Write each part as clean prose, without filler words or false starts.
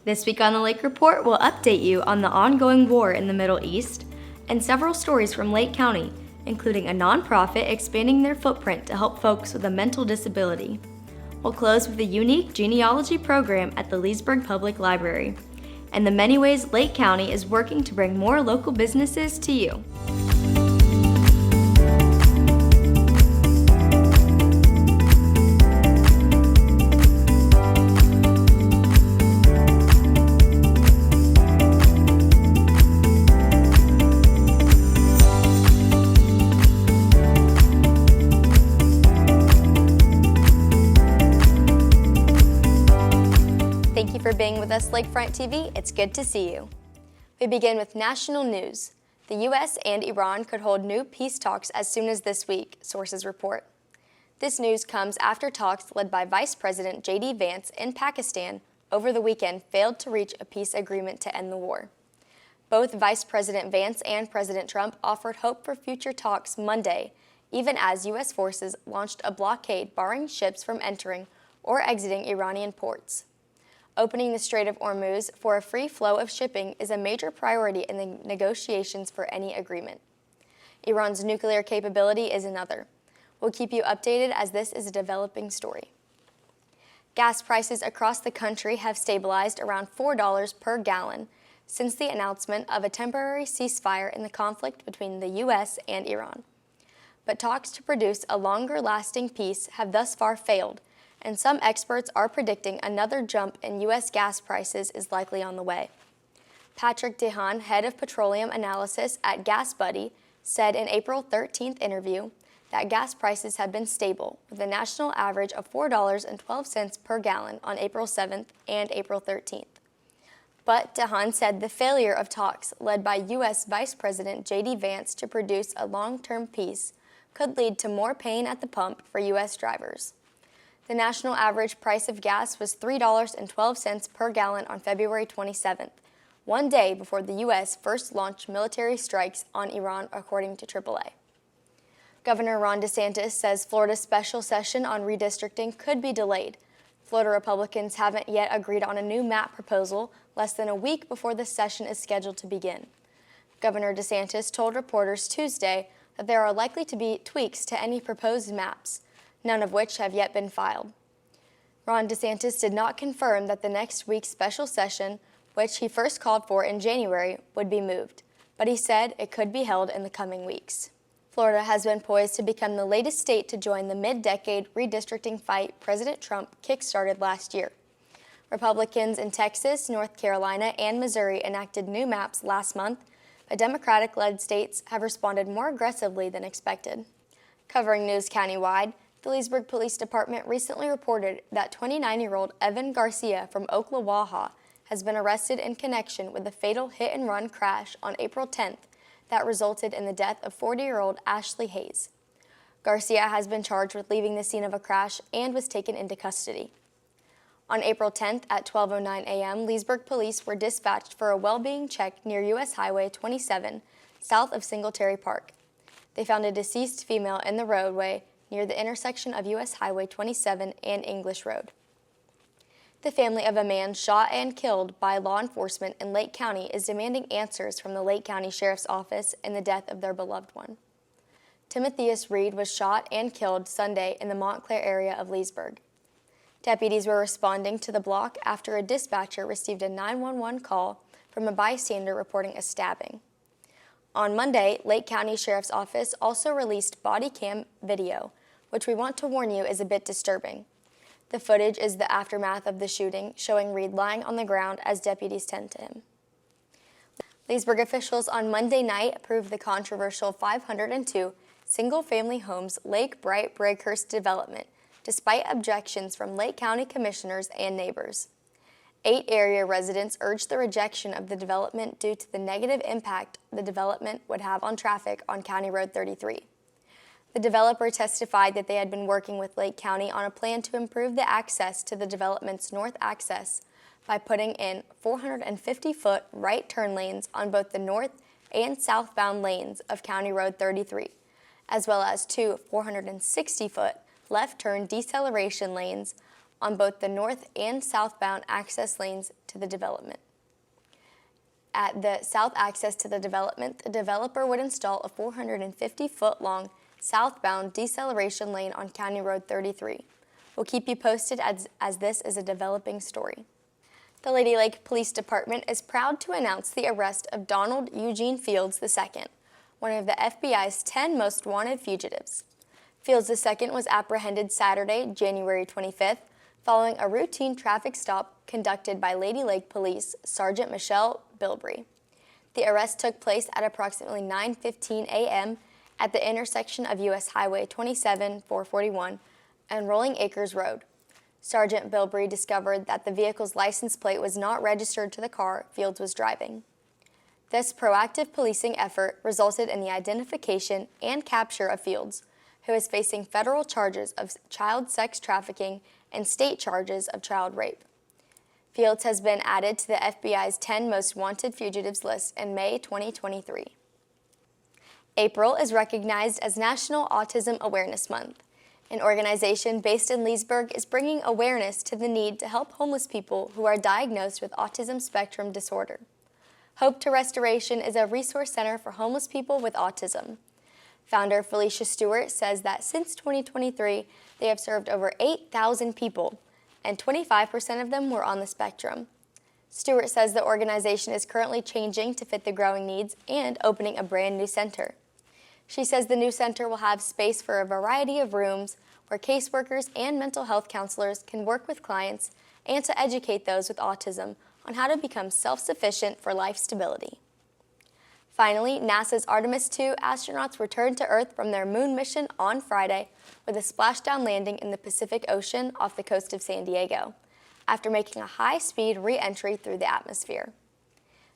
This week on the Lake Report, we'll update you on the ongoing war in the Middle East and several stories from Lake County, including a nonprofit expanding their footprint to help folks with a mental disability. We'll close with a unique genealogy program at the Leesburg Public Library and the many ways Lake County is working to bring more local businesses to you. Thank you for being with us, Lakefront TV. It's good to see you. We begin with national news. The U.S. and Iran could hold new peace talks as soon as this week, sources report. This news comes after talks led by Vice President J.D. Vance in Pakistan over the weekend failed to reach a peace agreement to end the war. Both Vice President Vance and President Trump offered hope for future talks Monday, even as U.S. forces launched a blockade barring ships from entering or exiting Iranian ports. Opening the Strait of Hormuz for a free flow of shipping is a major priority in the negotiations for any agreement. Iran's nuclear capability is another. We'll keep you updated as this is a developing story. Gas prices across the country have stabilized around $4 per gallon since the announcement of a temporary ceasefire in the conflict between the U.S. and Iran. But talks to produce a longer-lasting peace have thus far failed, and some experts are predicting another jump in U.S. gas prices is likely on the way. Patrick DeHaan, head of petroleum analysis at GasBuddy, said in April 13th interview that gas prices have been stable, with a national average of $4.12 per gallon on April 7th and April 13th. But DeHaan said the failure of talks led by U.S. Vice President J.D. Vance to produce a long-term peace could lead to more pain at the pump for U.S. drivers. The national average price of gas was $3.12 per gallon on February 27th, one day before the U.S. first launched military strikes on Iran, according to AAA. Governor Ron DeSantis says Florida's special session on redistricting could be delayed. Florida Republicans haven't yet agreed on a new map proposal less than a week before the session is scheduled to begin. Governor DeSantis told reporters Tuesday that there are likely to be tweaks to any proposed maps, none of which have yet been filed. Ron DeSantis did not confirm that the next week's special session, which he first called for in January, would be moved, but he said it could be held in the coming weeks. Florida has been poised to become the latest state to join the mid-decade redistricting fight President Trump kick-started last year. Republicans in Texas, North Carolina, and Missouri enacted new maps last month, but Democratic-led states have responded more aggressively than expected. Covering news countywide, the Leesburg Police Department recently reported that 29-year-old Evan Garcia from Ocklawaha has been arrested in connection with a fatal hit-and-run crash on April 10th that resulted in the death of 40-year-old Ashley Hayes. Garcia has been charged with leaving the scene of a crash and was taken into custody. On April 10th at 12:09 a.m., Leesburg police were dispatched for a well-being check near U.S. Highway 27, south of Singletary Park. They found a deceased female in the roadway near the intersection of U.S. Highway 27 and English Road. The family of a man shot and killed by law enforcement in Lake County is demanding answers from the Lake County Sheriff's Office in the death of their beloved one. Timotheus Reed was shot and killed Sunday in the Montclair area of Leesburg. Deputies were responding to the block after a dispatcher received a 911 call from a bystander reporting a stabbing. On Monday, Lake County Sheriff's Office also released body cam video, which we want to warn you is a bit disturbing. The footage is the aftermath of the shooting, showing Reed lying on the ground as deputies tend to him. Leesburg officials on Monday night approved the controversial 502 single-family homes Lake Bright Breakhurst development, despite objections from Lake County commissioners and neighbors. 8 area residents urged the rejection of the development due to the negative impact the development would have on traffic on County Road 33. The developer testified that they had been working with Lake County on a plan to improve the access to the development's north access by putting in 450-foot right turn lanes on both the north and southbound lanes of County Road 33, as well as 2 460-foot left turn deceleration lanes on both the north and southbound access lanes to to the development. At the south access to the development, the developer would install a 450-foot-long southbound deceleration lane on County Road 33. We'll keep you posted as this is a developing story. The Lady Lake Police Department is proud to announce the arrest of Donald Eugene Fields II, one of the FBI's 10 most wanted fugitives. Fields II was apprehended Saturday, January 25th, following a routine traffic stop conducted by Lady Lake Police Sergeant Michelle Bilbrey. The arrest took place at approximately 9:15 a.m. at the intersection of U.S. Highway 27-441 and Rolling Acres Road. Sergeant Bilbrey discovered that the vehicle's license plate was not registered to the car Fields was driving. This proactive policing effort resulted in the identification and capture of Fields, who is facing federal charges of child sex trafficking and state charges of child rape. Fields has been added to the FBI's 10 most wanted fugitives list in May 2023. April is recognized as National Autism Awareness Month. An organization based in Leesburg is bringing awareness to the need to help homeless people who are diagnosed with autism spectrum disorder. Hope to Restoration is a resource center for homeless people with autism. Founder Felicia Stewart says that since 2023, they have served over 8,000 people, and 25% of them were on the spectrum. Stewart says the organization is currently changing to fit the growing needs and opening a brand new center. She says the new center will have space for a variety of rooms where caseworkers and mental health counselors can work with clients and to educate those with autism on how to become self-sufficient for life stability. Finally, NASA's Artemis II astronauts returned to Earth from their moon mission on Friday with a splashdown landing in the Pacific Ocean off the coast of San Diego, after making a high-speed re-entry through the atmosphere.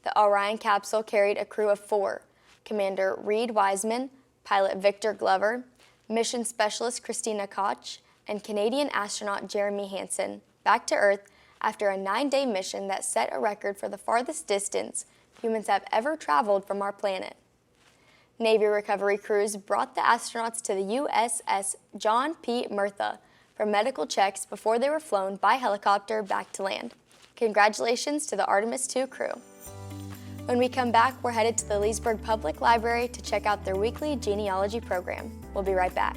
The Orion capsule carried a crew of 4, Commander Reed Wiseman, pilot Victor Glover, mission specialist Christina Koch, and Canadian astronaut Jeremy Hansen, back to Earth after a 9-day mission that set a record for the farthest distance humans have ever traveled from our planet. Navy recovery crews brought the astronauts to the USS John P. Murtha for medical checks before they were flown by helicopter back to land. Congratulations to the Artemis II crew. When we come back, we're headed to the Leesburg Public Library to check out their weekly genealogy program. We'll be right back.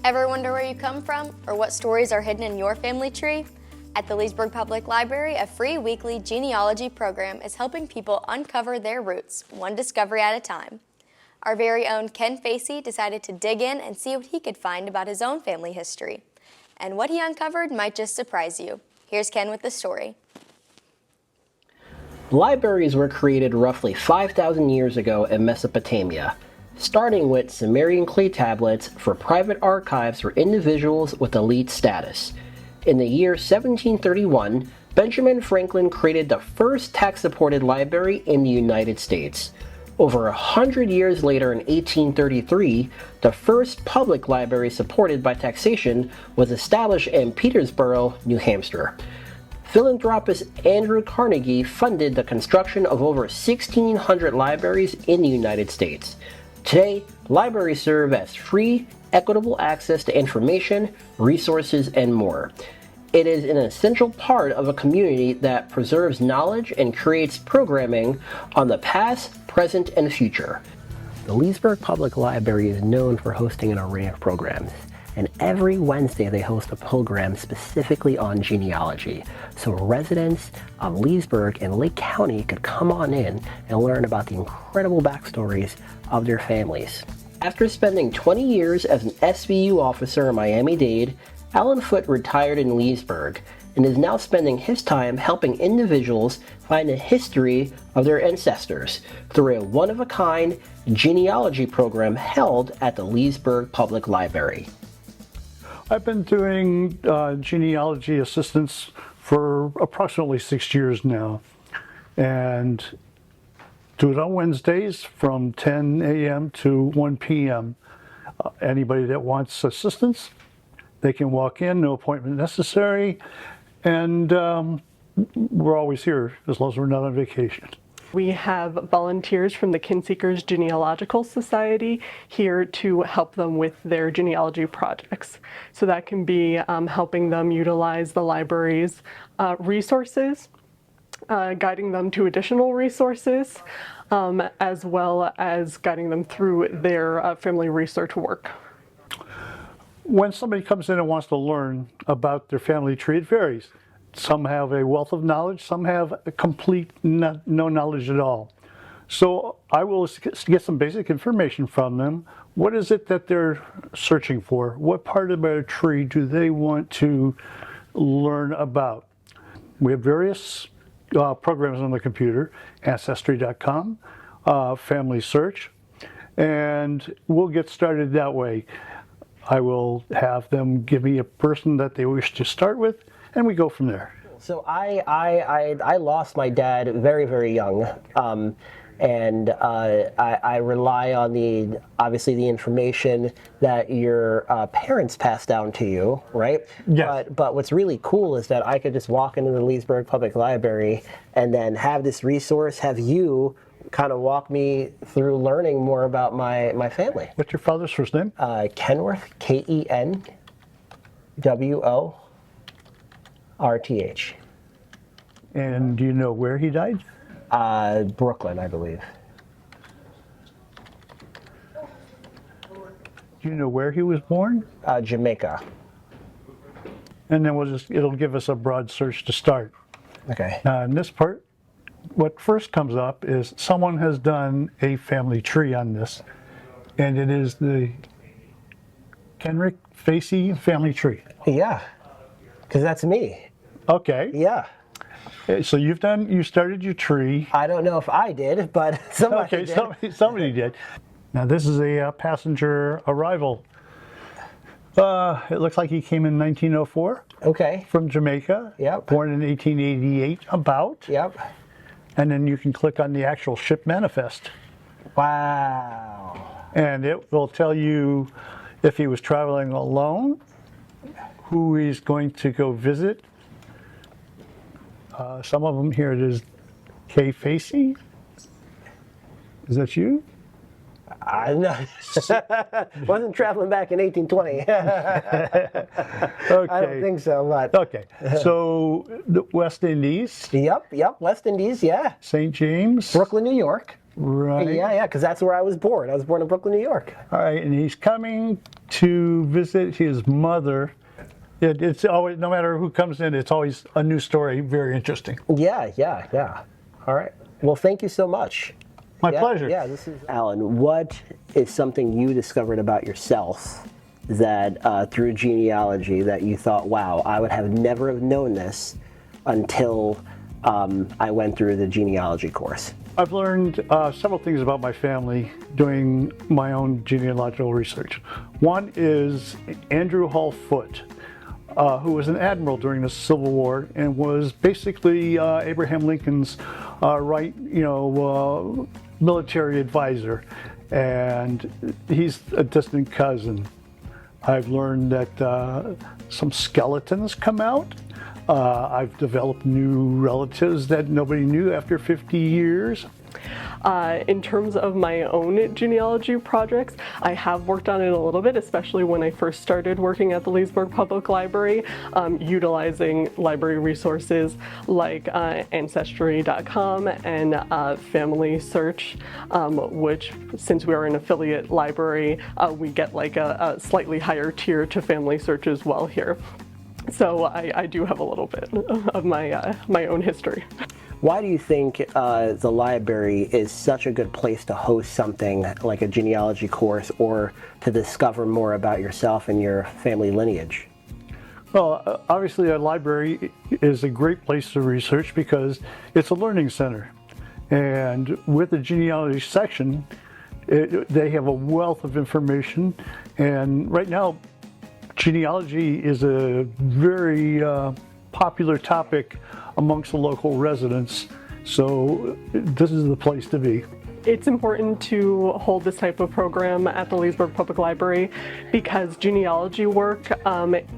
Ever wonder where you come from or what stories are hidden in your family tree? At the Leesburg Public Library, a free weekly genealogy program is helping people uncover their roots, one discovery at a time. Our very own Ken Facey decided to dig in and see what he could find about his own family history. And what he uncovered might just surprise you. Here's Ken with the story. Libraries were created roughly 5,000 years ago in Mesopotamia, starting with Sumerian clay tablets for private archives for individuals with elite status. In the year 1731, Benjamin Franklin created the first tax-supported library in the United States. Over 100 years later, in 1833, the first public library supported by taxation was established in Petersboro, New Hampshire. Philanthropist Andrew Carnegie funded the construction of over 1,600 libraries in the United States. Today, libraries serve as free, equitable access to information, resources, and more. It is an essential part of a community that preserves knowledge and creates programming on the past, present, and future. The Leesburg Public Library is known for hosting an array of programs, and every Wednesday they host a program specifically on genealogy, so residents of Leesburg and Lake County could come on in and learn about the incredible backstories of their families. After spending 20 years as an SVU officer in Miami-Dade, Alan Foote retired in Leesburg and is now spending his time helping individuals find the history of their ancestors through a one-of-a-kind genealogy program held at the Leesburg Public Library. I've been doing genealogy assistance for approximately 6 years now, and do it on Wednesdays from 10 a.m. to 1 p.m. Anybody that wants assistance, they can walk in, no appointment necessary, and we're always here as long as we're not on vacation. We have volunteers from the Kinseekers Genealogical Society here to help them with their genealogy projects. So that can be helping them utilize the library's resources, guiding them to additional resources, as well as guiding them through their family research work. When somebody comes in and wants to learn about their family tree, it varies. Some have a wealth of knowledge, some have a complete no knowledge at all. So I will get some basic information from them. What is it that they're searching for? What part of a tree do they want to learn about? We have various programs on the computer, Ancestry.com, Family Search, and we'll get started that way. I will have them give me a person that they wish to start with, and we go from there. So I lost my dad very, very young, and I rely on obviously the information that your parents passed down to you, right? Yes. But what's really cool is that I could just walk into the Leesburg Public Library and then have this resource, have you kind of walk me through learning more about my family. What's your father's first name? Kenworth, Kenworth. And do you know where he died? Brooklyn, I believe. Do you know where he was born? Jamaica. And then it'll give us a broad search to start. Okay. Now in this part, what first comes up is someone has done a family tree on this, and it is the Kenrick Facey family tree. Yeah, because that's me. Okay. Yeah. So you started your tree. I don't know if I did, but somebody Okay, did. somebody did. Now this is a passenger arrival. It looks like he came in 1904 Okay. from Jamaica. Yep. Born in 1888, about. Yep. And then you can click on the actual ship manifest. Wow. And it will tell you if he was traveling alone, who he's going to go visit. Some of them here, it is K. Facey. Is that you? I know. Wasn't traveling back in 1820. Okay. I don't think so, but. Okay. So the West Indies, Yep. West Indies, yeah. St. James. Brooklyn, New York. Right. Yeah, because that's where I was born. I was born in Brooklyn, New York. All right, and he's coming to visit his mother. It's always, no matter who comes in, it's always a new story. Very interesting. Yeah. All right. Well, thank you so much. My pleasure. Yeah, this is Alan. What is something you discovered about yourself that through genealogy that you thought, wow, I would have never have known this until I went through the genealogy course? I've learned several things about my family doing my own genealogical research. One is Andrew Hall Foote, who was an admiral during the Civil War and was basically Abraham Lincoln's military advisor, and he's a distant cousin. I've learned that some skeletons come out. I've developed new relatives that nobody knew after 50 years. In terms of my own genealogy projects, I have worked on it a little bit, especially when I first started working at the Leesburg Public Library, utilizing library resources like Ancestry.com and Family Search, which, since we are an affiliate library, we get like a slightly higher tier to Family Search as well here. So I do have a little bit of my own history. Why do you think the library is such a good place to host something like a genealogy course or to discover more about yourself and your family lineage? Well, obviously a library is a great place to research because it's a learning center. And with the genealogy section, they have a wealth of information. And right now, genealogy is a very popular topic amongst the local residents, so this is the place to be. It's important to hold this type of program at the Leesburg Public Library because genealogy work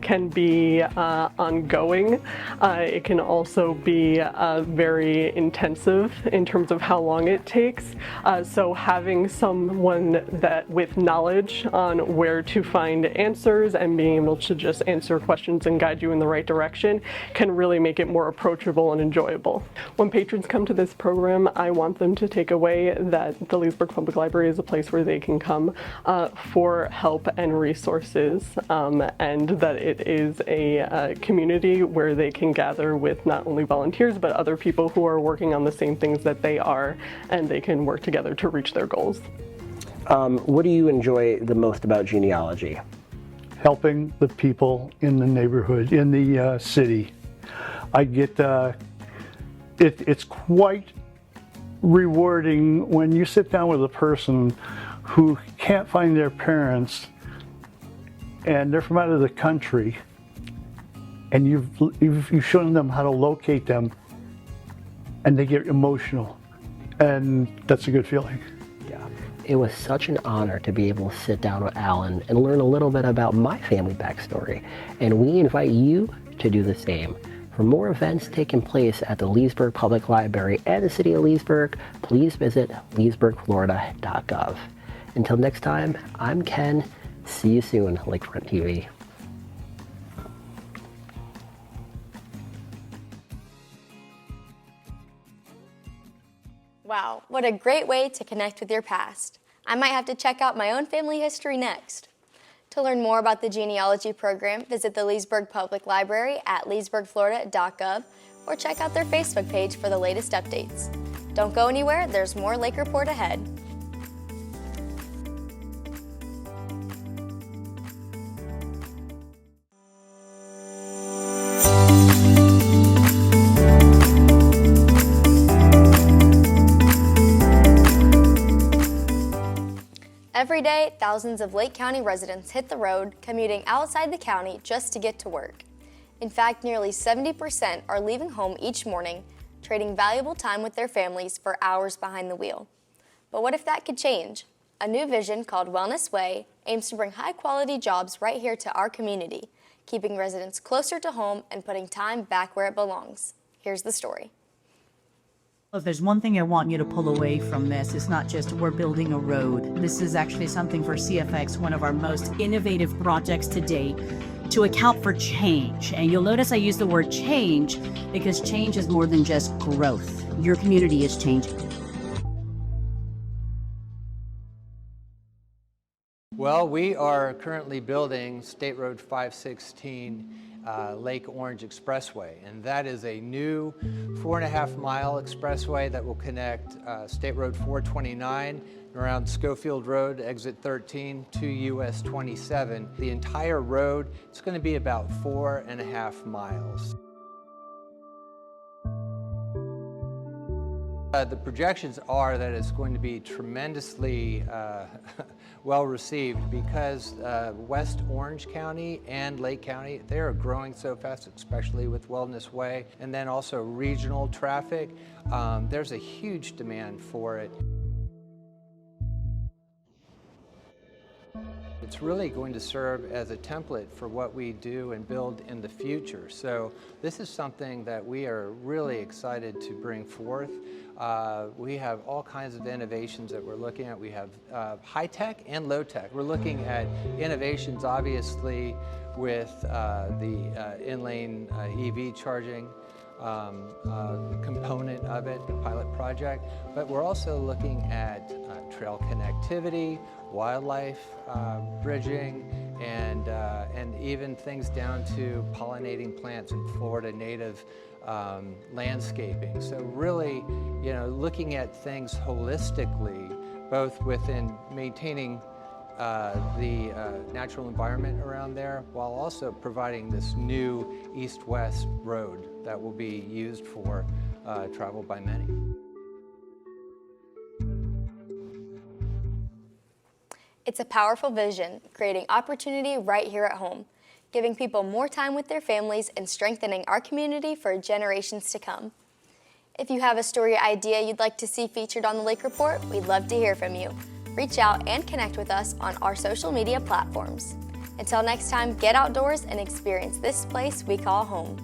can be ongoing. It can also be very intensive in terms of how long it takes. So having someone that with knowledge on where to find answers and being able to just answer questions and guide you in the right direction can really make it more approachable and enjoyable. When patrons come to this program, I want them to take away that the Leesburg Public Library is a place where they can come for help and resources, and that it is a community where they can gather with not only volunteers but other people who are working on the same things that they are, and they can work together to reach their goals. What do you enjoy the most about genealogy? Helping the people in the neighborhood, in the city. I get, it's quite rewarding when you sit down with a person who can't find their parents and they're from out of the country, and you've shown them how to locate them, and they get emotional, and that's a good feeling. Yeah. It was such an honor to be able to sit down with Alan and learn a little bit about my family backstory, and we invite you to do the same. For more events taking place at the Leesburg Public Library and the City of Leesburg, please visit leesburgflorida.gov. Until next time, I'm Ken. See you soon, Lakefront TV. Wow, what a great way to connect with your past. I might have to check out my own family history next. To learn more about the genealogy program, visit the Leesburg Public Library at leesburgflorida.gov or check out their Facebook page for the latest updates. Don't go anywhere, there's more Lake Report ahead. Every day, thousands of Lake County residents hit the road, commuting outside the county just to get to work. In fact, nearly 70% are leaving home each morning, trading valuable time with their families for hours behind the wheel. But what if that could change? A new vision called Wellness Way aims to bring high-quality jobs right here to our community, keeping residents closer to home and putting time back where it belongs. Here's the story. If there's one thing I want you to pull away from this, it's not just we're building a road. This is actually something for CFX, one of our most innovative projects to date, to account for change. And you'll notice I use the word change because change is more than just growth. Your community is changing. Well, we are currently building State Road 516 Lake Orange Expressway, and that is a new 4.5-mile expressway that will connect State Road 429 around Schofield Road, exit 13, to US 27. The entire road, it's going to be about 4.5 miles. The projections are that it's going to be tremendously well received because West Orange County and Lake County, they are growing so fast, especially with Wellness Way, and then also regional traffic. There's a huge demand for it. It's really going to serve as a template for what we do and build in the future. So this is something that we are really excited to bring forth. We have all kinds of innovations that we're looking at. We have high-tech and low-tech. We're looking at innovations, obviously, with the in-lane EV charging component of it, the pilot project, but we're also looking at trail connectivity, wildlife bridging, and even things down to pollinating plants and Florida native landscaping. So really, you know, looking at things holistically, both within maintaining the natural environment around there, while also providing this new east-west road that will be used for travel by many. It's a powerful vision, creating opportunity right here at home, giving people more time with their families and strengthening our community for generations to come. If you have a story idea you'd like to see featured on the Lake Report, we'd love to hear from you. Reach out and connect with us on our social media platforms. Until next time, get outdoors and experience this place we call home.